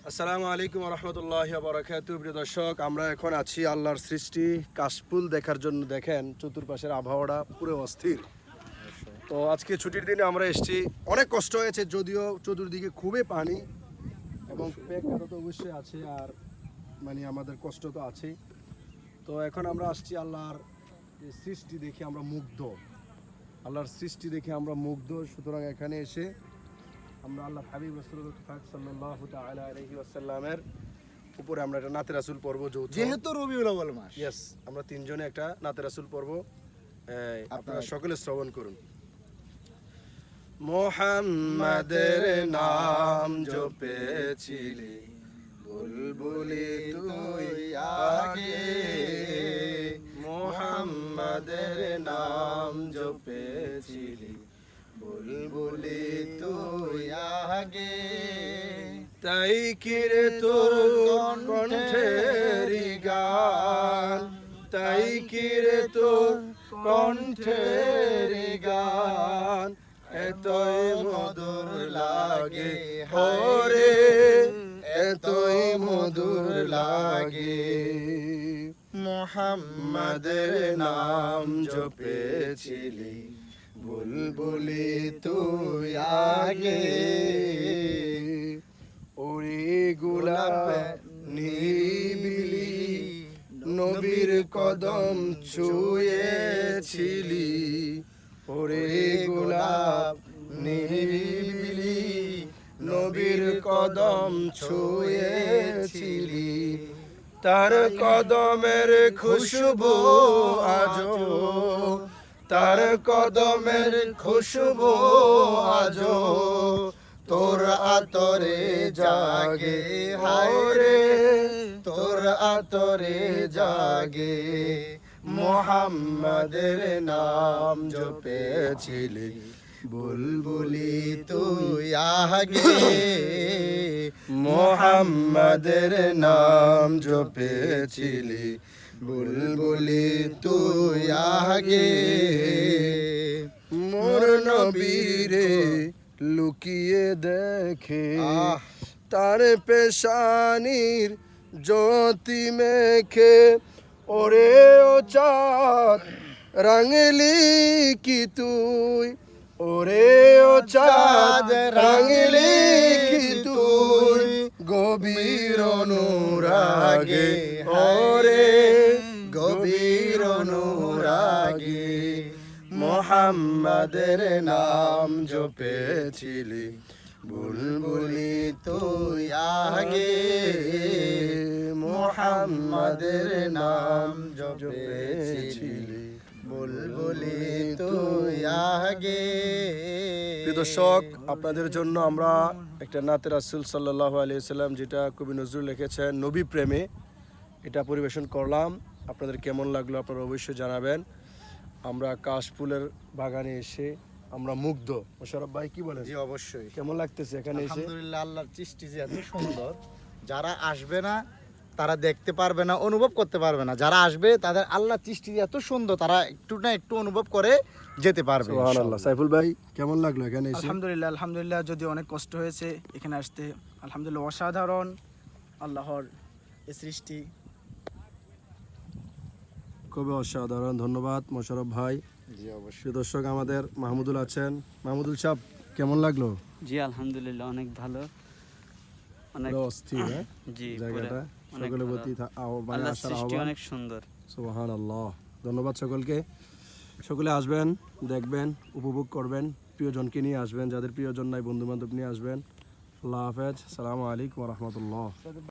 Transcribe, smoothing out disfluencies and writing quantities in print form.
আসসালামু আলাইকুম রহমতুল্লাহি ওয়া বারাকাতুহু। প্রিয় দর্শক, আমরা এখন আছি আল্লাহর সৃষ্টি কাশফুল দেখার জন্য। দেখেন চতুর্পাশের আবহাওয়াটা পুরো অস্থির। তো আজকে ছুটির দিনে আমরা এসেছি। অনেক কষ্ট হয়েছে, যদিও চতুর্দিকে খুবই পানি এবং প্রেক্ষাপট তো অবশ্যই আছে, আর মানে আমাদের কষ্ট তো আছে। তো এখন আমরা আসছি আল্লাহর এই সৃষ্টি দেখে আমরা মুগ্ধ। আল্লাহর সৃষ্টি দেখে আমরা মুগ্ধ। সুতরাং এখানে এসে আমরা আল্লাহ হাবিব রাসূলুল্লাহ সাল্লাল্লাহু তাআলা আলাইহি ওয়াসাল্লামের উপরে আমরা একটা নাতে রাসূল পড়ব, যেহেতু রবিউল আউয়াল মাস। ইয়েস, আমরা তিনজনে একটা নাতে রাসূল পড়ব। আপনারা সকলে শ্রবণ করুন। মুহাম্মাদের নাম জপেছিলি বুলবুলি তুই আগে, মুহাম্মাদের নাম জপেছিলি বুলবুলি তুই আগে, তাই কিরে তোর কণ্ঠের গান, তাই কিরে তোর কণ্ঠের গান এতই মধুর লাগে হরে, এতই মধুর লাগে। মুহাম্মাদের নাম জপেছিলি বুলবুলি তুই আগে, ওরে গোলাপ নিবিলি নবীর কদম ছুঁয়েছিলি, ওরে গোলাপ নিবিলি নবীর কদম ছুঁয়েছিলি, তার কদমের খুশবু আজো, তার কদমের খুশবু আজো তোর আতরে জাগে হরে, তোর আতরে জাগে। মুহাম্মাদের নাম জপেছিলি বুলবুলি তুই আগে, মুহাম্মাদের নাম জপেছিলি বুলবুলি তুই আগে। মোর নবীরে লুকিয়ে দেখে তার পেশানির জ্যোতি মেখে, ওরে ও চাঁদ রাঙলি কি তুই, ওরে ও চাঁদ রাঙলি কি তুই, গভীর অনুরাগে ওরে, গভীর অনুরাগে। মুহাম্মাদের নাম জপেছিলি বুলবুলি তুই আগে, মুহাম্মাদের নাম জপেছিলি বুলবুলি তুই আগে। প্রিয় দর্শক, আপনাদের জন্য আমরা একটা নাতে রাসূল সাল্লাল্লাহু আলাইহি ওয়াসাল্লাম, যেটা কবি নজরুল লিখেছেন নবী প্রেমে, এটা পরিবেশন করলাম। আপনাদের কেমন লাগলো আপনারা অবশ্যই জানাবেন। আমরা কাশফুলের বাগানে এসে আমরা মুগ্ধ। মোশাররফ ভাই কি বলেন? জি অবশ্যই। কেমন লাগতেছে এখানে এসে? আলহামদুলিল্লাহ, আল্লাহর সৃষ্টি যে এত সুন্দর, যারা আসবে না তারা দেখতে পারবে না, অনুভব করতে পারবে না। যারা আসবে তাদের আল্লাহর সৃষ্টি যে এত সুন্দর, তারা একটু না একটু অনুভব করে যেতে পারবে। সুবহানাল্লাহ। সাইফুল ভাই কেমন লাগলো এখানে এসে? আলহামদুলিল্লাহ, আলহামদুলিল্লাহ। যদি অনেক কষ্ট হয়েছে এখানে আসতে, আলহামদুলিল্লাহ অসাধারণ আল্লাহর এই সৃষ্টি। খুবই অসাধারণ। ধন্যবাদ মোশাররফ ভাই। জি অবশ্যই। প্রিয় দর্শক, আমাদের মাহমুদুল আছেন। মাহমুদুল সাহেব কেমন লাগলো? জি আলহামদুলিল্লাহ, অনেক ভালো, অনেক পুরো অস্থির জি জায়গাটা। অনেক সকলের ভালো। প্রতি আল্লাহর আসার সৃষ্টি আহ্বান। অনেক সুন্দর। সুবহানাল্লাহ। ধন্যবাদ সকলকে। সকলে আসবেন, দেখবেন, উপভোগ করবেন, প্রিয়জনকে নিয়ে আসবেন, যাদের প্রিয়জন নাই বন্ধু বান্ধব নিয়ে আসবেন। আল্লাহ হাফেজ। আসসালামু আলাইকুম ওয়া রাহমাতুল্লাহ।